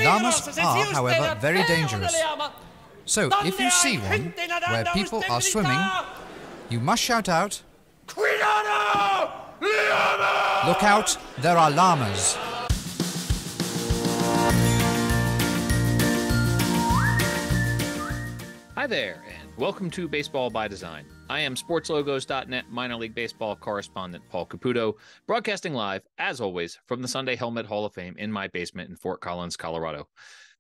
Llamas are, however, very dangerous. So, if you see one where people are swimming, you must shout out, "Cuidado! Llama! Look out, there are llamas." Hi there, and welcome to Baseball by Design. I am SportsLogos.net minor league baseball correspondent Paul Caputo, broadcasting live, as always, from the Sunday Helmet Hall of Fame in my basement in Fort Collins, Colorado.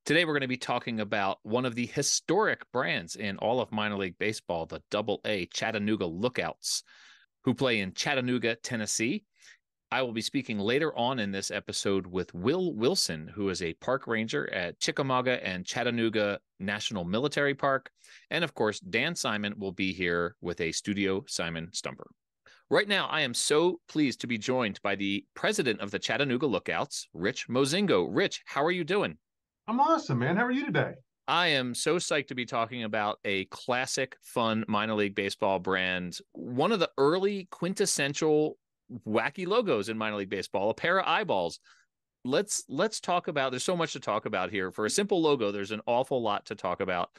Today, we're going to be talking about one of the historic brands in all of minor league baseball, the Double-A Chattanooga Lookouts, who play in Chattanooga, Tennessee. I will be speaking later on in this episode with Will Wilson, who is a park ranger at Chickamauga and Chattanooga National Military Park. And of course, Dan Simon will be here with a Studio Simon Stumper. Right now, I am so pleased to be joined by the president of the Chattanooga Lookouts, Rich Mozingo. Rich, how are you doing? I'm awesome, man. How are you today? I am so psyched to be talking about a classic, fun minor league baseball brand, one of the early quintessential wacky logos in minor league baseball, a pair of eyeballs. Let's talk about, there's so much to talk about here. For a simple logo, there's an awful lot to talk about.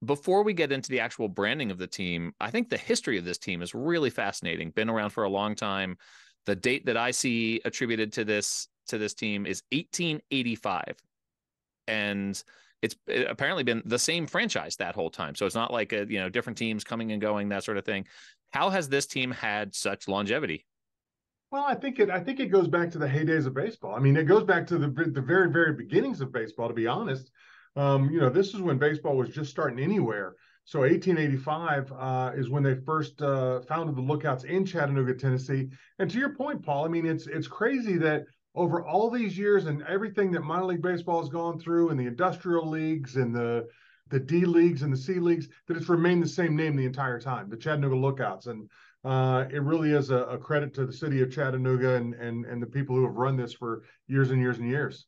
Before we get into the actual branding of the team, I think the history of this team is really fascinating. Been around for a long time. The date that I see attributed to this team is 1885. And it's apparently been the same franchise that whole time. So it's not like different teams coming and going, that sort of thing. How has this team had such longevity? Well, I think it goes back to the heydays of baseball. I mean, it goes back to the very, very beginnings of baseball, to be honest. This is when baseball was just starting anywhere. So 1885 is when they first founded the Lookouts in Chattanooga, Tennessee. And to your point, Paul, I mean, it's crazy that over all these years and everything that minor league baseball has gone through, and the industrial leagues and the D leagues and the C leagues, that it's remained the same name the entire time, the Chattanooga Lookouts. And it really is a credit to the city of Chattanooga and the people who have run this for years and years and years.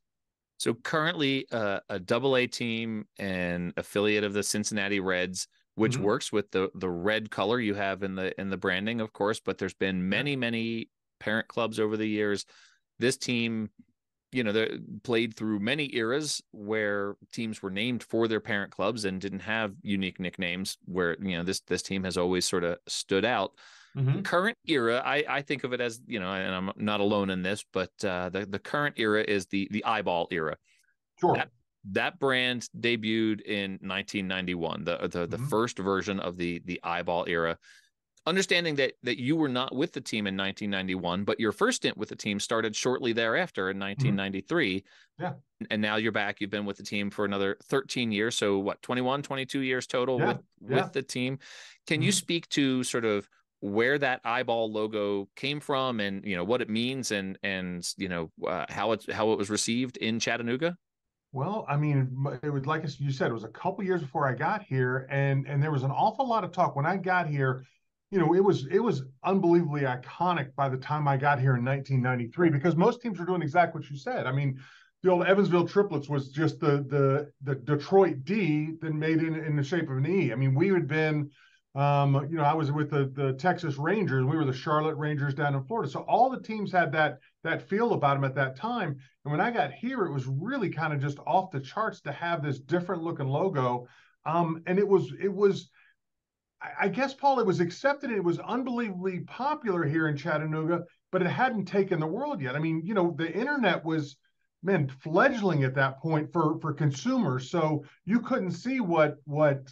So currently a Double-A team and affiliate of the Cincinnati Reds, which works with the red color you have in the branding, of course, but there's been many parent clubs over the years. This team, they played through many eras where teams were named for their parent clubs and didn't have unique nicknames, where, this team has always sort of stood out. The current era, I think of it as, and I'm not alone in this, but the current era is the eyeball era. Sure. That brand debuted in 1991, the first version of the eyeball era. Understanding that you were not with the team in 1991, but your first stint with the team started shortly thereafter in 1993. Yeah. And now you're back. You've been with the team for another 13 years. So what, 21, 22 years total with the team. Can you speak to sort of where that eyeball logo came from and, what it means and how it was received in Chattanooga? Well, I mean, it was like you said, it was a couple years before I got here, and there was an awful lot of talk when I got here. It was unbelievably iconic by the time I got here in 1993, because most teams were doing exactly what you said. I mean, the old Evansville triplets was just the Detroit D that made it in the shape of an E. I mean, we had been, I was with the Texas Rangers. We were the Charlotte Rangers down in Florida. So all the teams had that feel about them at that time. And when I got here, it was really kind of just off the charts to have this different looking logo. And it was. I guess, Paul, it was accepted. It was unbelievably popular here in Chattanooga, but it hadn't taken the world yet. I mean, the internet was, fledgling at that point for consumers. So you couldn't see what the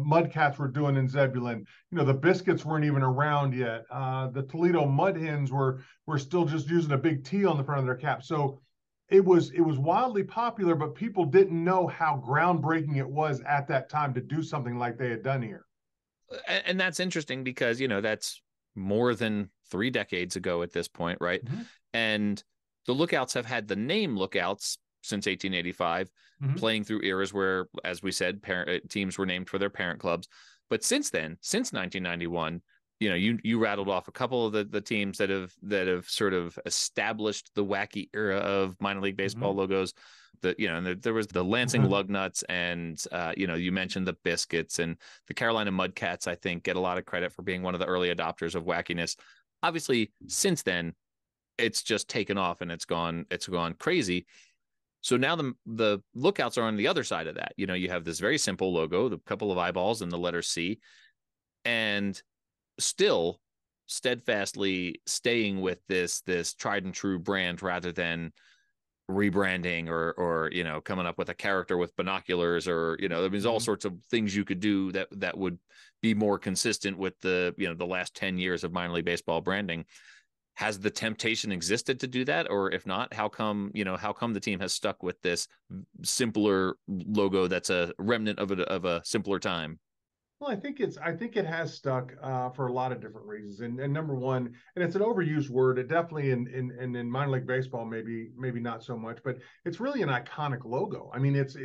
Mudcats were doing in Zebulon. The Biscuits weren't even around yet. The Toledo Mud Hens were still just using a big T on the front of their cap. So it was wildly popular, but people didn't know how groundbreaking it was at that time to do something like they had done here. And that's interesting because, that's more than 3 decades ago at this point, right? And the Lookouts have had the name Lookouts since 1885, playing through eras where, as we said, teams were named for their parent clubs. But since then, since 1991, you rattled off a couple of the teams that have sort of established the wacky era of minor league baseball logos. There was the Lansing Lugnuts, and you mentioned the Biscuits, and the Carolina Mudcats, I think, get a lot of credit for being one of the early adopters of wackiness. Obviously, since then, it's just taken off and it's gone crazy. So now the Lookouts are on the other side of that. You know, you have this very simple logo, the couple of eyeballs and the letter C, and still steadfastly staying with this tried and true brand rather than rebranding or you know, coming up with a character with binoculars, or you know, there's all sorts of things you could do that would be more consistent with the, you know, the last 10 years of minor league baseball branding. Has the temptation existed to do that? Or if not, how come the team has stuck with this simpler logo that's a remnant of a simpler time? Well, I think it has stuck for a lot of different reasons. And number one, and it's an overused word. It definitely in minor league baseball maybe not so much, but it's really an iconic logo. I mean, it's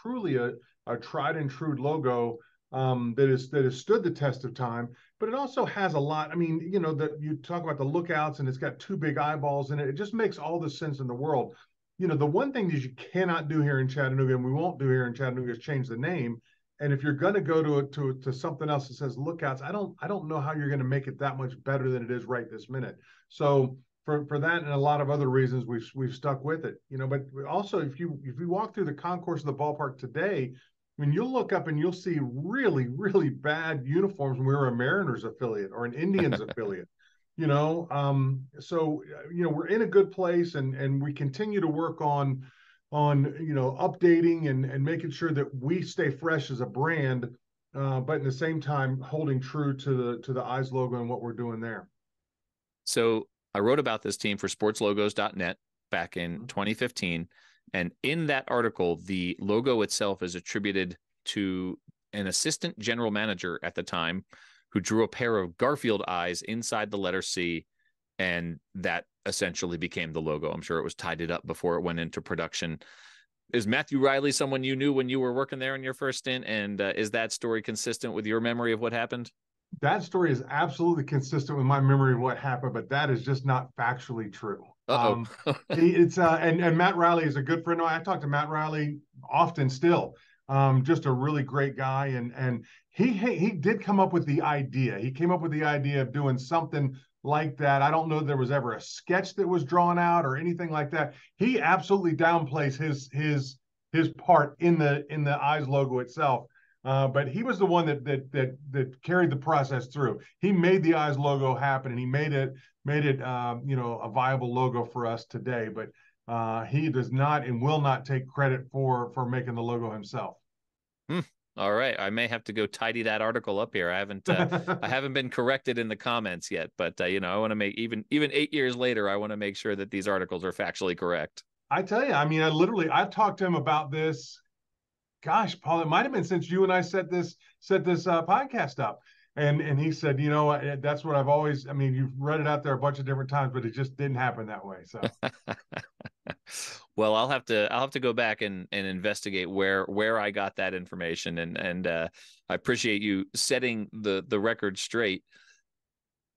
truly a tried and true logo that has stood the test of time. But it also has a lot. I mean, you know, that you talk about the Lookouts, and it's got two big eyeballs in it. It just makes all the sense in the world. You know, the one thing that you cannot do here in Chattanooga, and we won't do here in Chattanooga, is change the name. And if you're going to go to something else that says Lookouts, I don't know how you're going to make it that much better than it is right this minute. So for that and a lot of other reasons, we've stuck with it. You know, but also if you walk through the concourse of the ballpark today, I mean, you'll look up and you'll see really, really bad uniforms when we were a Mariners affiliate or an Indians affiliate. You know, so you know, we're in a good place, and we continue to work on you know, updating and making sure that we stay fresh as a brand, but in the same time holding true to the eyes logo and what we're doing there. So I wrote about this team for sportslogos.net back in 2015. And in that article, the logo itself is attributed to an assistant general manager at the time who drew a pair of Garfield eyes inside the letter C, and that essentially became the logo. I'm sure it was tidied up before it went into production. Is Matthew Riley someone you knew when you were working there in your first stint? And is that story consistent with your memory of what happened? That story is absolutely consistent with my memory of what happened, but that is just not factually true. It's and Matt Riley is a good friend. I talk to Matt Riley often still. Just a really great guy, and he did come up with the idea. He came up with the idea of doing something like that. I don't know if there was ever a sketch that was drawn out or anything like that. He absolutely downplays his part in the eyes logo itself. But he was the one that carried the process through. He made the eyes logo happen, and he made it you know, a viable logo for us today. But he does not and will not take credit for making the logo himself. All right, I may have to go tidy that article up here. I haven't been corrected in the comments yet, but you know, I want to make even 8 years later, I want to make sure that these articles are factually correct. I tell you, I mean, I've talked to him about this. Gosh, Paul, it might have been since you and I set this podcast up. And he said, you know, that's what I've always, I mean, you've read it out there a bunch of different times, but it just didn't happen that way. So well, I'll have to go back and investigate where I got that information. And I appreciate you setting the record straight.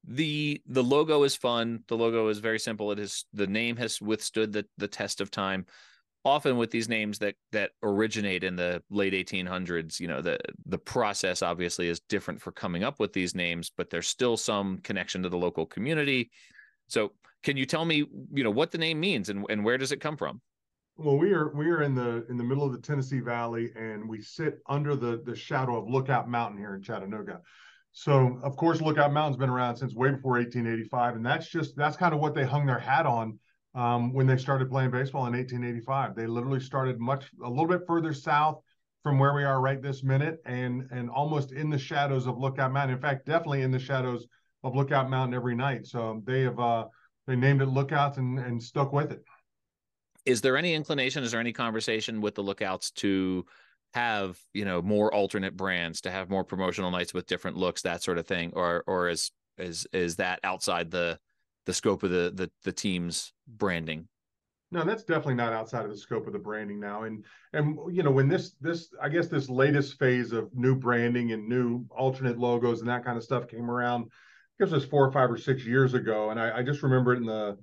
The logo is fun. The logo is very simple. The name has withstood the test of time. Often with these names that originate in the late 1800s, you know, the process obviously is different for coming up with these names, but there's still some connection to the local community. So can you tell me, you know, what the name means and where does it come from? Well, we are in the middle of the Tennessee Valley, and we sit under the shadow of Lookout Mountain here in Chattanooga. So of course, Lookout Mountain's been around since way before 1885, and that's kind of what they hung their hat on. When they started playing baseball in 1885, they literally started a little bit further south from where we are right this minute, and almost in the shadows of Lookout Mountain. In fact, definitely in the shadows of Lookout Mountain every night. So they named it Lookouts and stuck with it. Is there any inclination? Is there any conversation with the Lookouts to have, you know, more alternate brands, to have more promotional nights with different looks, that sort of thing, or is that outside the scope of the team's branding? No, that's definitely not outside of the scope of the branding now. And you know, when this I guess this latest phase of new branding and new alternate logos and that kind of stuff came around, I guess it was 4 or 5 or 6 years ago. And I just remember it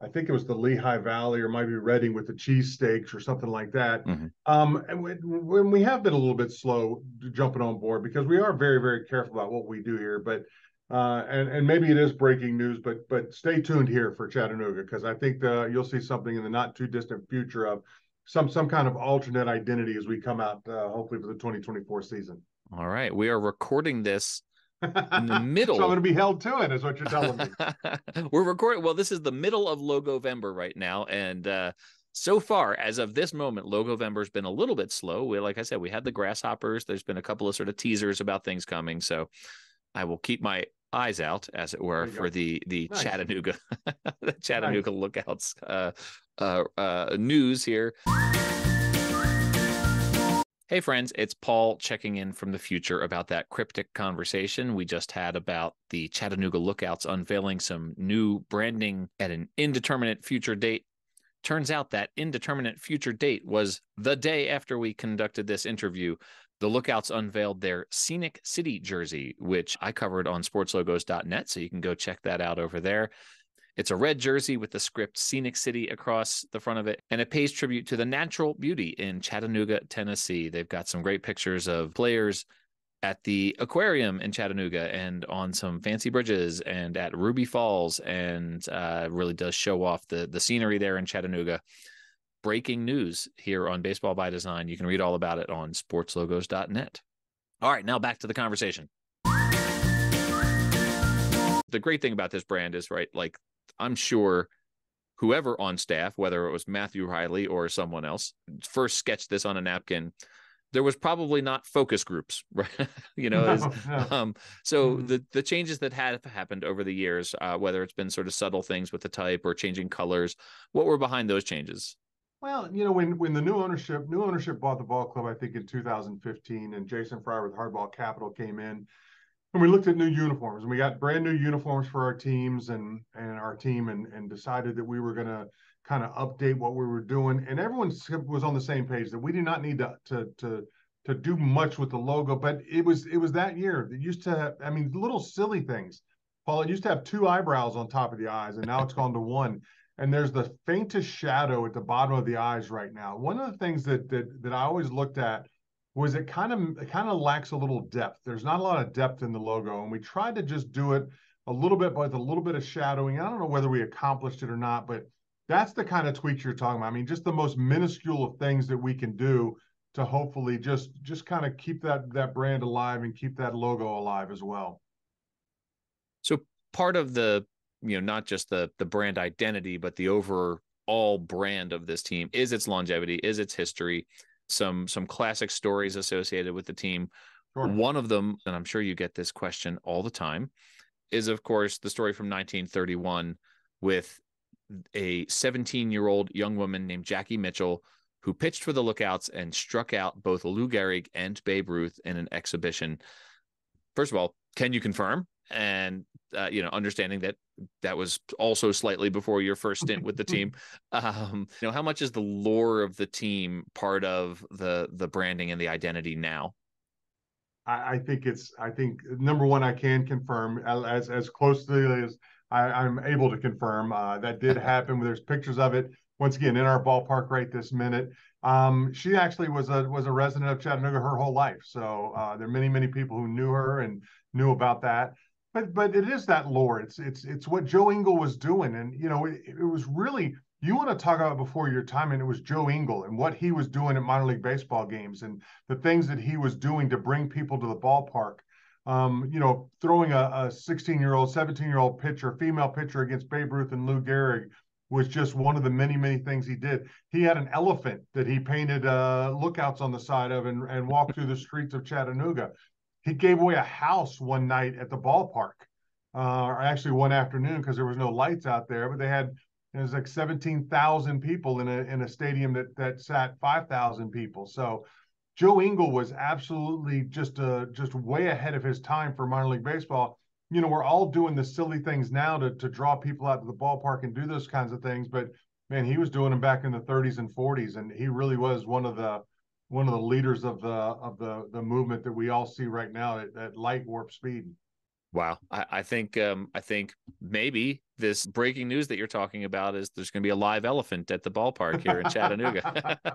I think it was the Lehigh Valley or maybe Reading with the cheesesteaks or something like that. Mm-hmm. And when we have been a little bit slow jumping on board, because we are very, very careful about what we do here, but and maybe it is breaking news, but stay tuned here for Chattanooga, because I think you'll see something in the not too distant future of some kind of alternate identity as we come out, hopefully for the 2024 season. All right. We are recording this in the middle. So I'm going to be held to it, is what you're telling me. We're recording. Well, this is the middle of Logovember right now. And so far, as of this moment, Logovember's been a little bit slow. Like I said, we had the grasshoppers. There's been a couple of sort of teasers about things coming. So I will keep my eyes out, as it were, for the nice. Chattanooga, the Chattanooga nice. Lookouts news here. Hey friends, it's Paul checking in from the future about that cryptic conversation we just had about the Chattanooga Lookouts unveiling some new branding at an indeterminate future date. Turns out that indeterminate future date was the day after we conducted this interview. The Lookouts unveiled their Scenic City jersey, which I covered on sportslogos.net, so you can go check that out over there. It's a red jersey with the script Scenic City across the front of it, and it pays tribute to the natural beauty in Chattanooga, Tennessee. They've got some great pictures of players at the aquarium in Chattanooga and on some fancy bridges and at Ruby Falls, and really does show off the scenery there in Chattanooga. Breaking news here on Baseball by Design. You can read all about it on sportslogos.net. All right, now back to the conversation. The great thing about this brand is, right, like, I'm sure whoever on staff, whether it was Matthew Riley or someone else, first sketched this on a napkin. There was probably not focus groups, right? No. So the changes that have happened over the years, whether it's been sort of subtle things with the type or changing colors, what were behind those changes? Well, when the new ownership bought the ball club, I think in 2015, and Jason Fryer with Hardball Capital came in. And we looked at new uniforms, and we got brand new uniforms for our teams and our team, and decided that we were going to kind of update what we were doing. And everyone was on the same page that we do not need to do much with the logo. But it was that year that used to have, I mean, little silly things. Paul, it used to have 2 eyebrows on top of the eyes, and now it's gone to 1. And there's the faintest shadow at the bottom of the eyes right now. One of the things that I always looked at was it kind of lacks a little depth. There's not a lot of depth in the logo, and we tried to just do it a little bit with a little bit of shadowing. I don't know whether we accomplished it or not, but that's the kind of tweaks you're talking about. I mean, just the most minuscule of things that we can do to hopefully just kind of keep that brand alive and keep that logo alive as well. So part of the, not just the brand identity, but the overall brand of this team is its longevity, is its history. Some classic stories associated with the team. Sure. One of them, and I'm sure you get this question all the time, is of course the story from 1931 with a 17-year-old young woman named Jackie Mitchell, who pitched for the Lookouts and struck out both Lou Gehrig and Babe Ruth in an exhibition. First of all, can you confirm? And understanding that was also slightly before your first stint with the team. How much is the lore of the team part of the branding and the identity now? I think number one, I can confirm as closely as I'm able to confirm that did happen. There's pictures of it once again in our ballpark right this minute. She actually was a resident of Chattanooga her whole life, so there are many people who knew her and knew about that. But it is that lore. It's what Joe Engel was doing, and it was really, you want to talk about before your time, and it was Joe Engel and what he was doing at minor league baseball games and the things that he was doing to bring people to the ballpark. Throwing a 16-year-old, 17-year-old pitcher, female pitcher against Babe Ruth and Lou Gehrig was just one of the many things he did. He had an elephant that he painted lookouts on the side of and walked through the streets of Chattanooga. He gave away a house one night at the ballpark, or actually one afternoon because there was no lights out there. But it was like 17,000 people in a stadium that sat 5,000 people. So Joe Engel was absolutely just way ahead of his time for minor league baseball. We're all doing the silly things now to draw people out to the ballpark and do those kinds of things. But man, he was doing them back in the 30s and 40s, and he really was one of the leaders of the movement that we all see right now at light warp speed. Wow. I think maybe this breaking news that you're talking about is there's going to be a live elephant at the ballpark here in Chattanooga.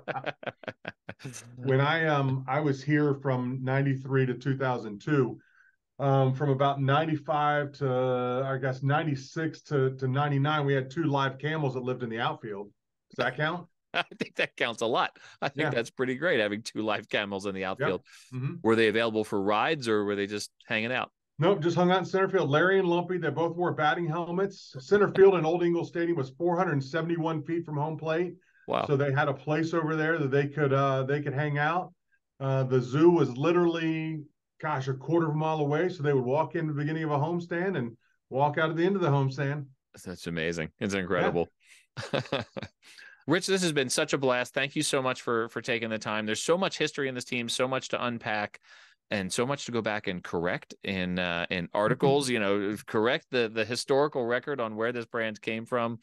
When I was here from 93 to 2002, from about 95 to, I guess, 96 to 99, we had 2 live camels that lived in the outfield. Does that count? I think that counts a lot. I think that's pretty great, having 2 live camels in the outfield. Yep. Mm-hmm. Were they available for rides, or were they just hanging out? Nope, just hung out in center field. Larry and Lumpy, they both wore batting helmets. Center field in Old Ingle Stadium was 471 feet from home plate. Wow. So they had a place over there that they could hang out. The zoo was literally, gosh, a quarter of a mile away. So they would walk in the beginning of a homestand and walk out at the end of the homestand. That's amazing. It's incredible. Yeah. Rich, this has been such a blast. Thank you so much for taking the time. There's so much history in this team, so much to unpack, and so much to go back and correct in articles. Correct the historical record on where this brand came from.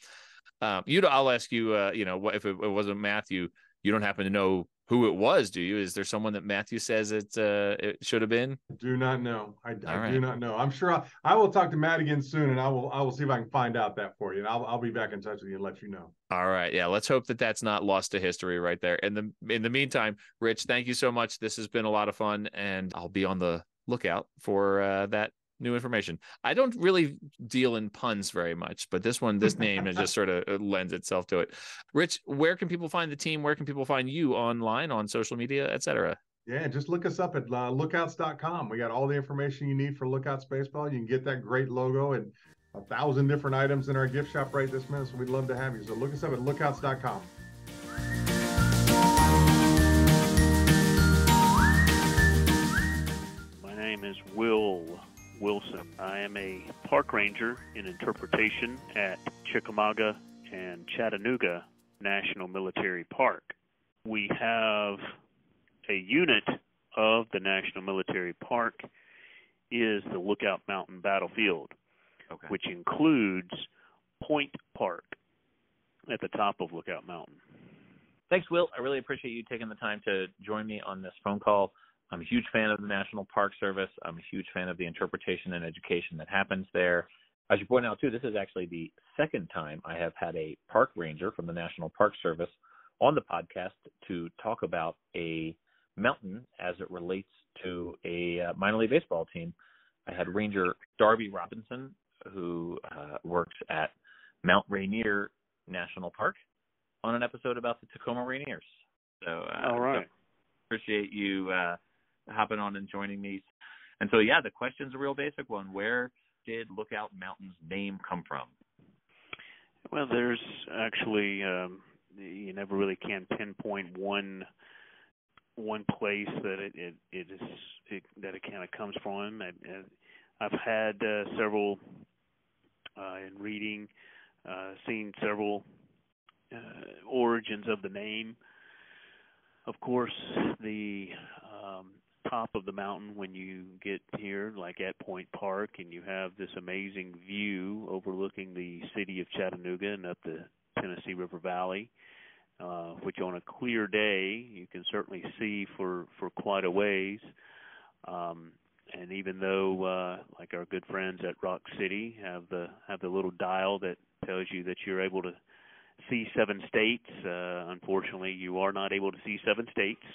I'll ask you. What if it wasn't Matthew? You don't happen to know who it was, do you? Is there someone that Matthew says it should have been? I do not know. I do not know. I'm sure I will talk to Matt again soon, and I will see if I can find out that for you. And I'll be back in touch with you and let you know. All right. Yeah. Let's hope that that's not lost to history right there. In the meantime, Rich, thank you so much. This has been a lot of fun, and I'll be on the lookout for that new information. I don't really deal in puns very much, but this name is just sort of lends itself to it. Rich, where can people find the team? Where can people find you online, on social media, etc.? Yeah, just look us up at lookouts.com. We got all the information you need for Lookouts Baseball. You can get that great logo and 1,000 different items in our gift shop right this minute. So we'd love to have you. So look us up at lookouts.com. My name is Will Wilson. I am a park ranger in interpretation at Chickamauga and Chattanooga National Military Park. We have a unit of the National Military Park is the Lookout Mountain Battlefield, which includes Point Park at the top of Lookout Mountain. Thanks, Will. I really appreciate you taking the time to join me on this phone call. I'm a huge fan of the National Park Service. I'm a huge fan of the interpretation and education that happens there. I should point out, too, this is actually the second time I have had a park ranger from the National Park Service on the podcast to talk about a mountain as it relates to a minor league baseball team. I had Ranger Darby Robinson, who works at Mount Rainier National Park, on an episode about the Tacoma Rainiers. So, all right. So appreciate you hopping on and joining me. And so, yeah, the question's a real basic one. Where did Lookout Mountain's name come from? Well, there's actually you never really can pinpoint one place that it kind of comes from. I've had several in reading, seen several origins of the name. Of course, the top of the mountain when you get here, like at Point Park, and you have this amazing view overlooking the city of Chattanooga and up the Tennessee River Valley, which on a clear day you can certainly see for quite a ways. And even though, like our good friends at Rock City have the little dial that tells you that you're able to see 7 states, unfortunately you are not able to see 7 states.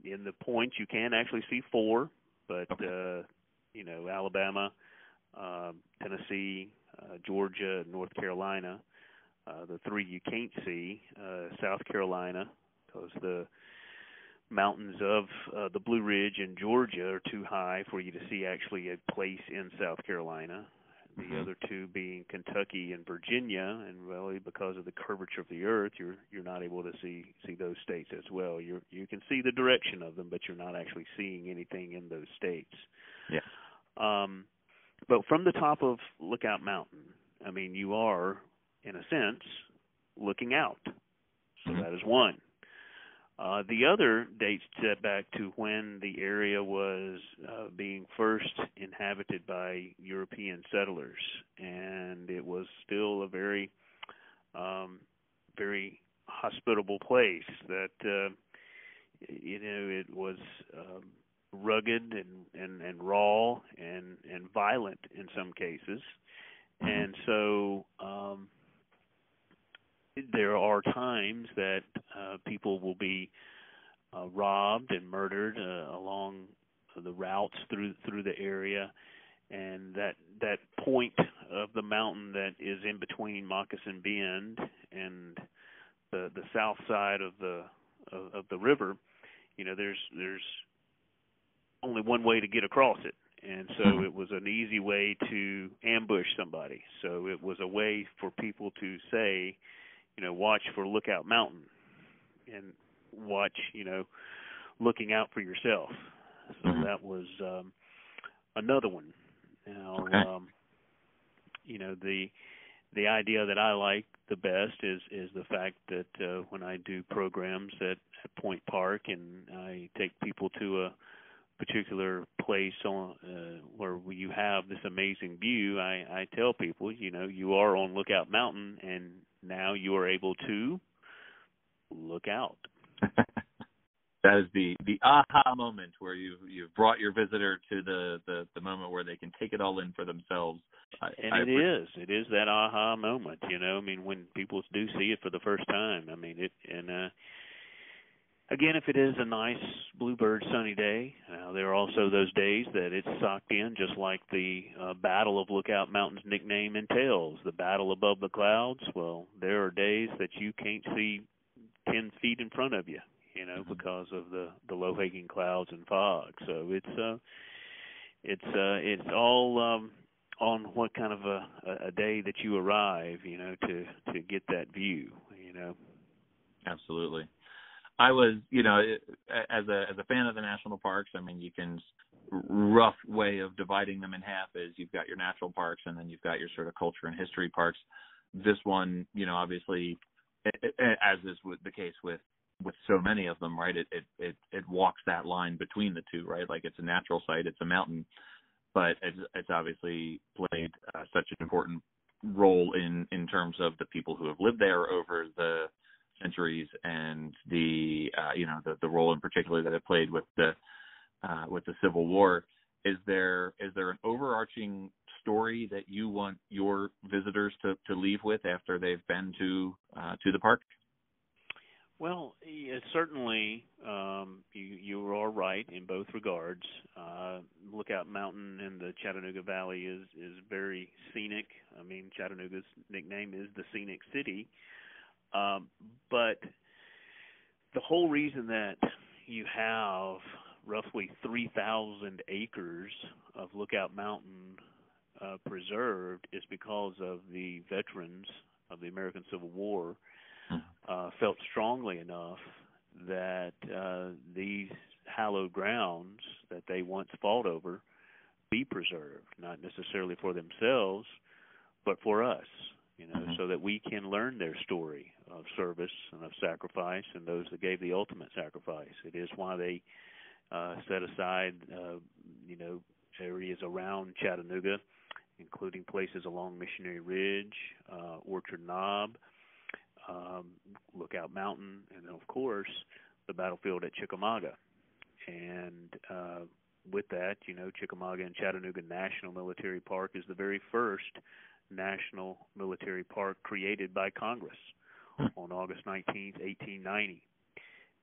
In the points you can actually see 4, but Alabama, Tennessee, Georgia, North Carolina. The 3 you can't see, South Carolina, because the mountains of the Blue Ridge in Georgia are too high for you to see actually a place in South Carolina. The other 2 being Kentucky and Virginia, and really because of the curvature of the earth, you're not able to see those states as well. You can see the direction of them, but you're not actually seeing anything in those states. Yeah. But from the top of Lookout Mountain, I mean, you are, in a sense, looking out. So that is one. The other dates back to when the area was being first inhabited by European settlers, and it was still a very, very hospitable place. That it was rugged and raw and violent in some cases, and so. There are times that people will be robbed and murdered along the routes through the area, and that point of the mountain that is in between Moccasin Bend and the south side of the river, there's only one way to get across it. And so it was an easy way to ambush somebody. So it was a way for people to say, watch for Lookout Mountain and watch, looking out for yourself. So that was another one. Now, the idea that I like the best is the fact that when I do programs at Point Park and I take people to a particular place where you have this amazing view, I tell people, you are on Lookout Mountain, and now you are able to look out. That is the aha moment where you've brought your visitor to the moment where they can take it all in for themselves. It is that aha moment, when people do see it for the first time. Again, if it is a nice bluebird sunny day, there are also those days that it's socked in, just like the Battle of Lookout Mountain's nickname entails, the battle above the clouds. Well, there are days that you can't see 10 feet in front of you, because of the low-hanging clouds and fog. So it's all on what kind of a day that you arrive, to get that view, Absolutely. I was, as a fan of the national parks, you can rough way of dividing them in half is you've got your natural parks and then you've got your sort of culture and history parks. This one, obviously, as is the case with so many of them, right? It walks that line between the two, right? Like it's a natural site, it's a mountain, but it's obviously played such an important role in terms of the people who have lived there over the centuries and the role in particular that it played with the Civil War. Is there an overarching story that you want your visitors to leave with after they've been to the park? Well, certainly you are right in both regards. Lookout Mountain in the Chattanooga Valley is very scenic. Chattanooga's nickname is the Scenic City. But the whole reason that you have roughly 3,000 acres of Lookout Mountain preserved is because of the veterans of the American Civil War felt strongly enough that these hallowed grounds that they once fought over be preserved, not necessarily for themselves, but for us. So that we can learn their story of service and of sacrifice and those that gave the ultimate sacrifice. It is why they set aside, areas around Chattanooga, including places along Missionary Ridge, Orchard Knob, Lookout Mountain, and then, of course, the battlefield at Chickamauga. And with that, Chickamauga and Chattanooga National Military Park is the very first national military park created by Congress on August 19th, 1890.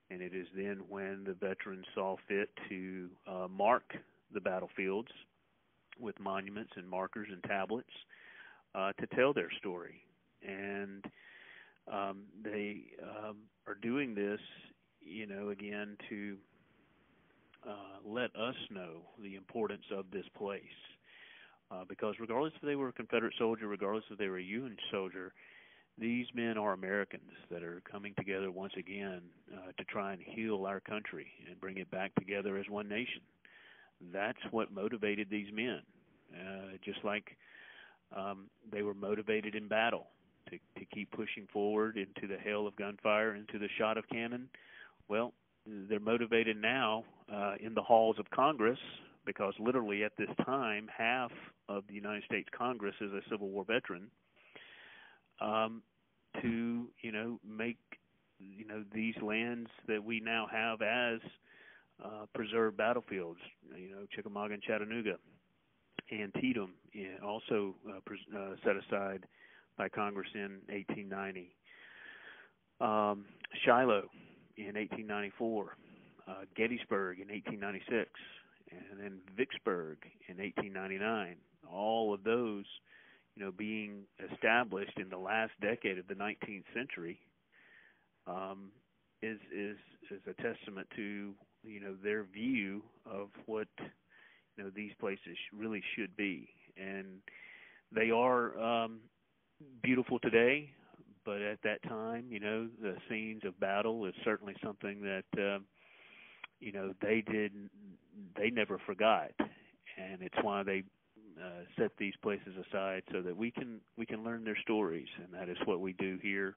And it is then when the veterans saw fit to mark the battlefields with monuments and markers and tablets to tell their story. And they are doing this, again, to let us know the importance of this place. Because regardless if they were a Confederate soldier, regardless if they were a Union soldier, these men are Americans that are coming together once again to try and heal our country and bring it back together as one nation. That's what motivated these men, just like they were motivated in battle to keep pushing forward into the hail of gunfire, into the shot of cannon. Well, they're motivated now in the halls of Congress, because literally at this time, half of the United States Congress is a Civil War veteran, to, make, these lands that we now have as preserved battlefields, Chickamauga and Chattanooga, Antietam, also set aside by Congress in 1890, Shiloh in 1894, Gettysburg in 1896, and then Vicksburg in 1899. All of those, being established in the last decade of the 19th century, is a testament to their view of what these places really should be. And they are beautiful today, but at that time, the scenes of battle is certainly something that they never forgot, and it's why they set these places aside so that we can learn their stories, and that is what we do here,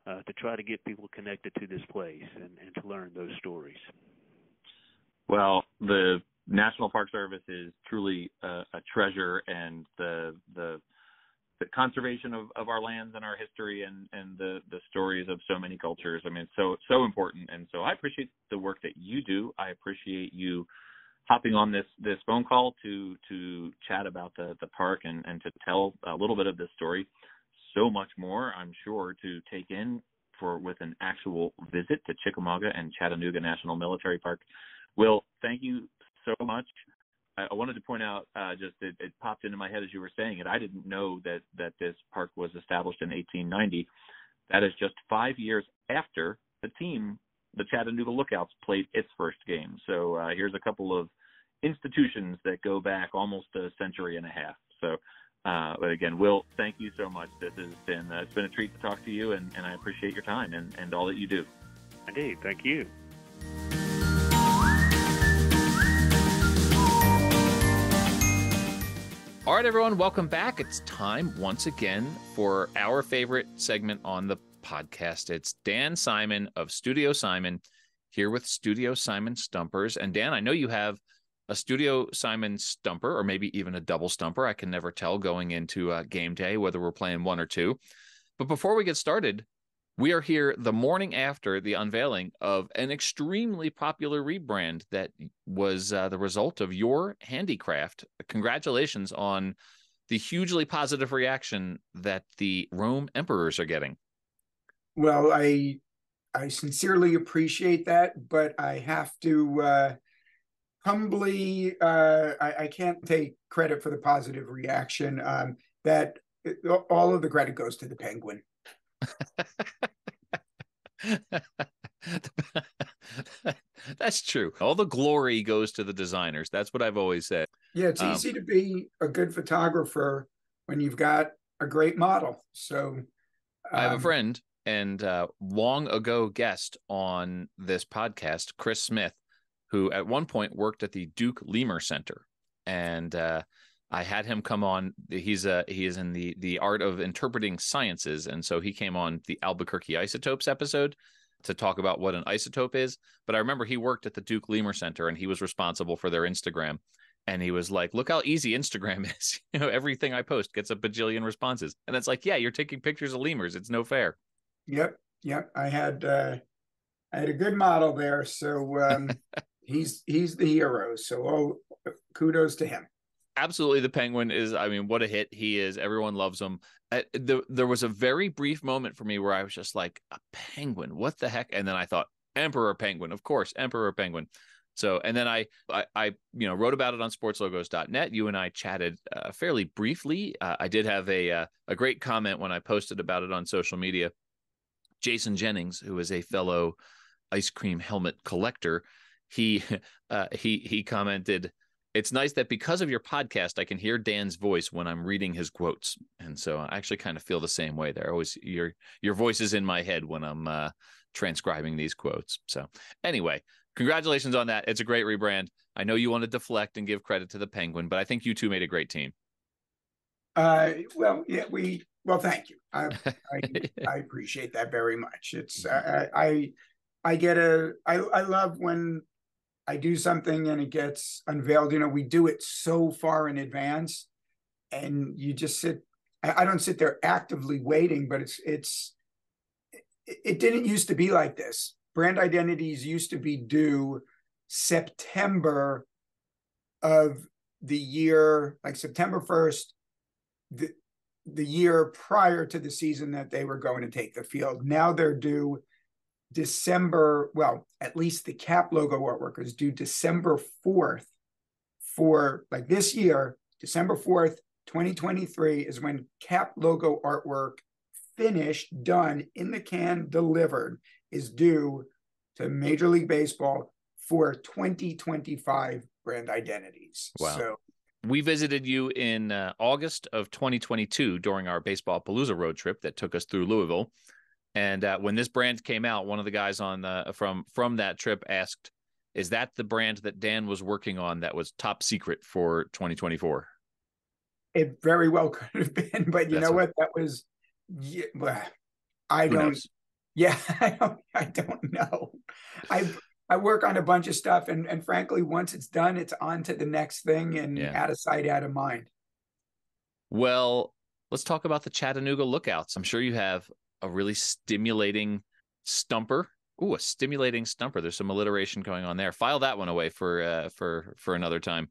to try to get people connected to this place and to learn those stories. Well, the National Park Service is truly a treasure, and the conservation of our lands and our history and the stories of so many cultures. I mean, it's so important. And so I appreciate the work that you do. I appreciate you hopping on this phone call to chat about the park and to tell a little bit of this story. So much more, I'm sure, to take in with an actual visit to Chickamauga and Chattanooga National Military Park. Will, thank you so much. I wanted to point out, it popped into my head as you were saying it. I didn't know that this park was established in 1890. That is just 5 years after the Chattanooga Lookouts, played its first game. So here's a couple of institutions that go back almost a century and a half. So, but again, Will, thank you so much. This has been it's been a treat to talk to you, and I appreciate your time and all that you do. Indeed, thank you. All right, everyone, welcome back. It's time once again for our favorite segment on the podcast. It's Dan Simon of Studio Simon here with Studio Simon Stumpers. And Dan, I know you have a Studio Simon Stumper, or maybe even a double stumper. I can never tell going into game day whether we're playing one or two. But before we get started, we are here the morning after the unveiling of an extremely popular rebrand that was the result of your handicraft. Congratulations on the hugely positive reaction that the Rome Emperors are getting. Well, I sincerely appreciate that, but I have to humbly, I can't take credit for the positive reaction. That all of the credit goes to the Penguin. That's true. All the glory goes to the designers. That's what I've always said. Yeah, it's easy to be a good photographer when you've got a great model. So I have a friend and long ago guest on this podcast, Chris Smith, who at one point worked at the Duke Lemur Center, and I had him come on. He is in the art of interpreting sciences, and so he came on the Albuquerque Isotopes episode to talk about what an isotope is. But I remember he worked at the Duke Lemur Center, and he was responsible for their Instagram. And he was like, "Look how easy Instagram is. Everything I post gets a bajillion responses." And it's like, yeah, you're taking pictures of lemurs. It's no fair. Yep. I had a good model there, so he's the hero. So kudos to him. Absolutely. The Penguin is, what a hit he is. Everyone loves him. There was a very brief moment for me where I was just like, a penguin, what the heck? And then I thought, Emperor Penguin, of course, Emperor Penguin. So, and then I wrote about it on sportslogos.net. You and I chatted fairly briefly. I did have a great comment when I posted about it on social media. Jason Jennings, who is a fellow ice cream helmet collector, he commented, "It's nice that because of your podcast, I can hear Dan's voice when I'm reading his quotes." And so I actually kind of feel the same way there. Always your voice is in my head when I'm transcribing these quotes. So anyway, congratulations on that. It's a great rebrand. I know you want to deflect and give credit to the Penguin, but I think you two made a great team. Well, thank you. I appreciate that very much. It's I love when I do something and it gets unveiled. We do it so far in advance, and you just sit. I don't sit there actively waiting, but it didn't used to be like this. Brand identities used to be due September of the year, like September 1st, the year prior to the season that they were going to take the field. Now they're due December, well, at least the cap logo artwork is due December 4th for like this year, December 4th, 2023 is when cap logo artwork finished, done, in the can, delivered, is due to Major League Baseball for 2025 brand identities. Wow. So we visited you in August of 2022 during our Baseball Palooza road trip that took us through Louisville. And when this brand came out, one of the guys on from that trip asked, "Is that the brand that Dan was working on that was top secret for 2024?" It very well could have been, but you know what? That was, yeah, well, I don't. Knows? Yeah, I don't know. I work on a bunch of stuff, and frankly, once it's done, it's on to the next thing, and out of sight, out of mind. Well, let's talk about the Chattanooga Lookouts. I'm sure you have a really stimulating stumper. Ooh, a stimulating stumper. There's some alliteration going on there. File that one away for another time.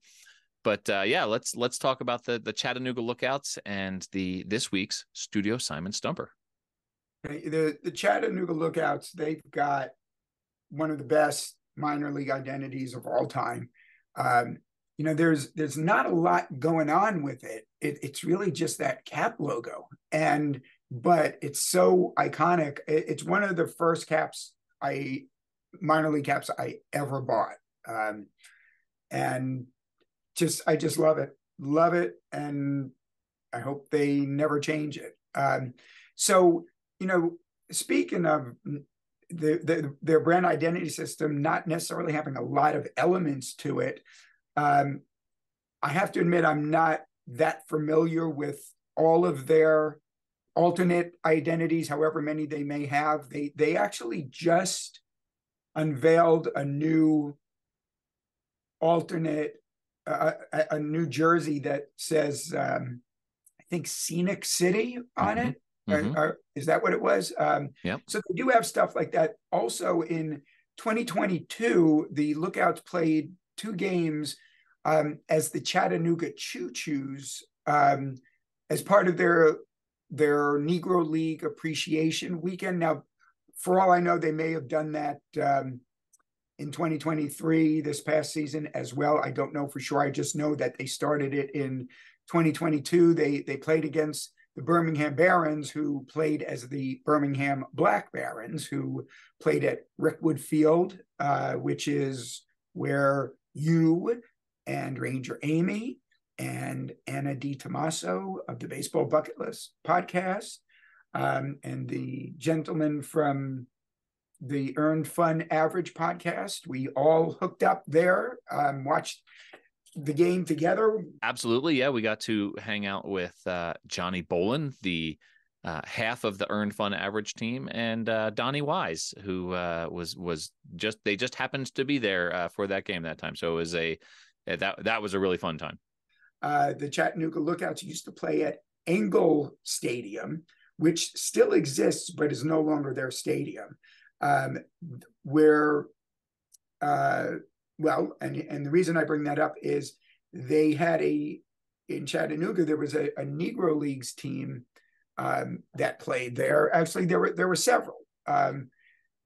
But let's talk about the Chattanooga Lookouts and this week's Studio Simon Stumper. The Chattanooga Lookouts, they've got one of the best minor league identities of all time. There's not a lot going on with it. It's really just that cap logo, but it's so iconic. It's one of the first minor league caps I ever bought, and I just love it, and I hope they never change it. So speaking of their brand identity system not necessarily having a lot of elements to it, I have to admit I'm not that familiar with all of their alternate identities, however many they may have. They actually just unveiled a new alternate, a new jersey that says, I think, Scenic City on it. Is that what it was? Yeah. So they do have stuff like that. Also in 2022, the Lookouts played 2 games as the Chattanooga Choo-Choos as part of their Negro League Appreciation Weekend. Now, for all I know, they may have done that in 2023, this past season as well. I don't know for sure. I just know that they started it in 2022. They played against the Birmingham Barons, who played as the Birmingham Black Barons, who played at Rickwood Field, which is where you and Ranger Amy and Anna DiTomaso of the Baseball Bucket List podcast, and the gentleman from the Earned Fun Average podcast, we all hooked up there, watched the game together. Absolutely. Yeah. We got to hang out with Johnny Bolin, the half of the Earned Fun Average team, and Donnie Wise, who they just happened to be there for that game that time. So it was that was a really fun time. The Chattanooga Lookouts used to play at Engel Stadium, which still exists, but is no longer their stadium, where and the reason I bring that up is they had in Chattanooga, there was a Negro Leagues team that played there. Actually, there were several.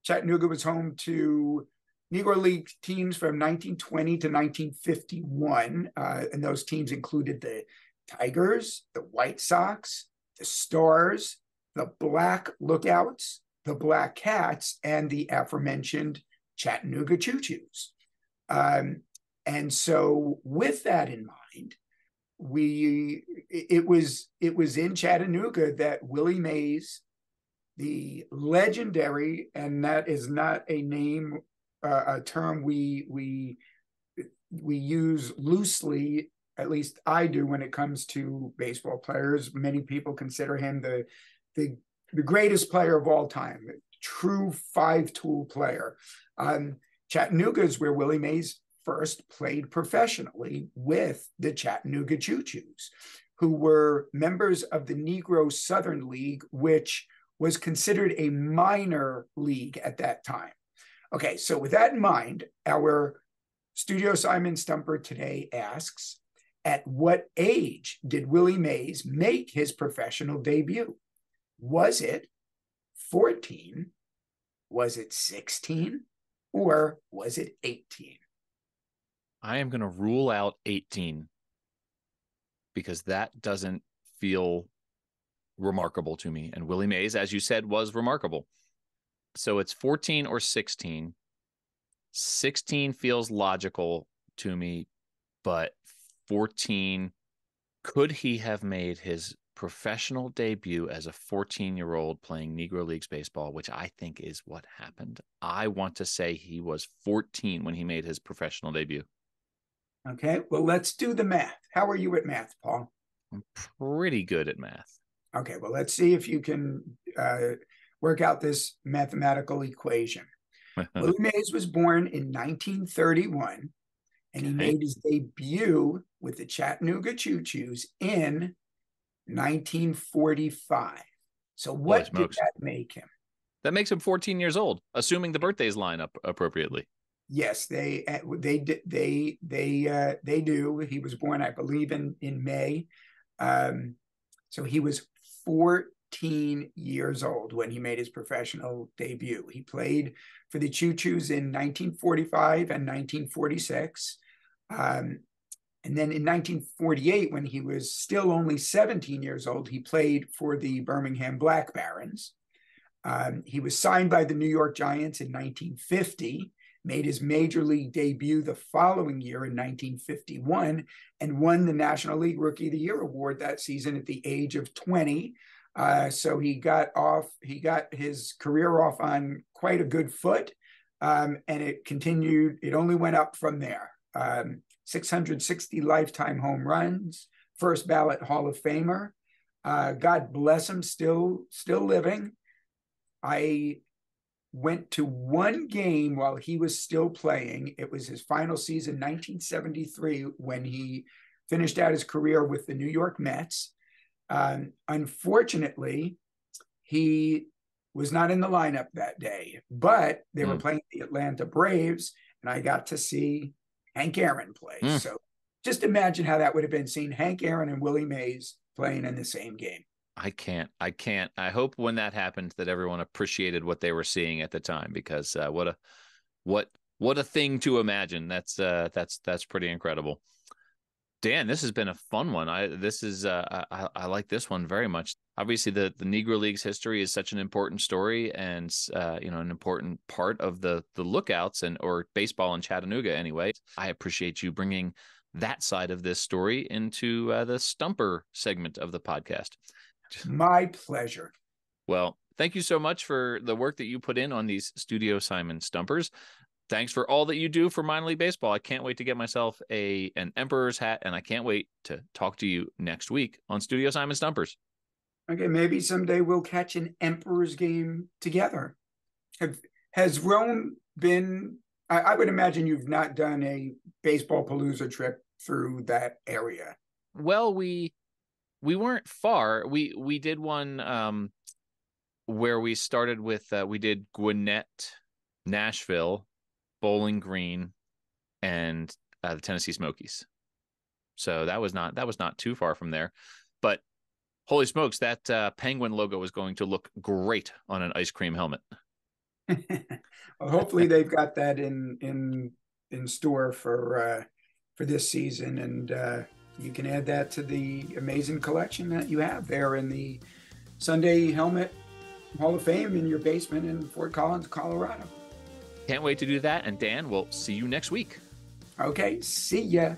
Chattanooga was home to Negro League teams from 1920 to 1951, and those teams included the Tigers, the White Sox, the Stars, the Black Lookouts, the Black Cats, and the aforementioned Chattanooga Choo-Choos. And so with that in mind, it was in Chattanooga that Willie Mays, the legendary, and that is not a name, a term we use loosely, at least I do, when it comes to baseball players. Many people consider him the greatest player of all time, a true 5-tool player. Chattanooga is where Willie Mays first played professionally with the Chattanooga Choo-Choos, who were members of the Negro Southern League, which was considered a minor league at that time. Okay, so with that in mind, our Studio Simon Stumper today asks, at what age did Willie Mays make his professional debut? Was it 14? Was it 16? Or was it 18? I am going to rule out 18 because that doesn't feel remarkable to me. And Willie Mays, as you said, was remarkable. So it's 14 or 16. 16 feels logical to me, but 14, could he have made his professional debut as a 14-year-old playing Negro Leagues baseball, which I think is what happened? I want to say he was 14 when he made his professional debut. Okay, well, let's do the math. How are you at math, Paul? I'm pretty good at math. Okay, well, let's see if you can work out this mathematical equation. Willie Mays was born in 1931, and he made his debut with the Chattanooga Choo-Choos in 1945. So what did that make him? That makes him 14 years old, assuming the birthdays line up appropriately. Yes, they do. He was born, I believe, in May. So he was 14 years old when he made his professional debut. He played for the Choo-Choos in 1945 and 1946. And then in 1948, when he was still only 17 years old, he played for the Birmingham Black Barons. He was signed by the New York Giants in 1950, made his major league debut the following year in 1951, and won the National League Rookie of the Year award that season at the age of 20. So he got his career off on quite a good foot, and it continued. It only went up from there. 660 lifetime home runs, first ballot Hall of Famer. God bless him, still living. I went to one game while he was still playing. It was his final season, 1973, when he finished out his career with the New York Mets. Unfortunately, he was not in the lineup that day, but they were playing the Atlanta Braves, and I got to see Hank Aaron play. So just imagine how that would have been, seeing Hank Aaron and Willie Mays playing in the same game. I can't. I hope when that happened that everyone appreciated what they were seeing at the time, because what a thing to imagine. That's pretty incredible. Dan, this has been a fun one. I like this one very much. Obviously, the Negro Leagues history is such an important story, and an important part of the Lookouts or baseball in Chattanooga. Anyway, I appreciate you bringing that side of this story into the Stumper segment of the podcast. My pleasure. Well, thank you so much for the work that you put in on these Studio Simon Stumpers. Thanks for all that you do for minor league baseball. I can't wait to get myself an Emperor's hat, and I can't wait to talk to you next week on Studio Simon Stumpers. Okay, maybe someday we'll catch an Emperor's game together. Has Rome been, I would imagine you've not done a baseball palooza trip through that area. Well, we weren't far. We did one where we started with we did Gwinnett, Nashville, Bowling Green, and the Tennessee Smokies. So that was not too far from there. But holy smokes, that penguin logo was going to look great on an ice cream helmet. Well, hopefully they've got that in store for this season, and you can add that to the amazing collection that you have there in the Sunday Helmet Hall of Fame in your basement in Fort Collins, Colorado. Can't wait to do that. And Dan, we'll see you next week. Okay, see ya.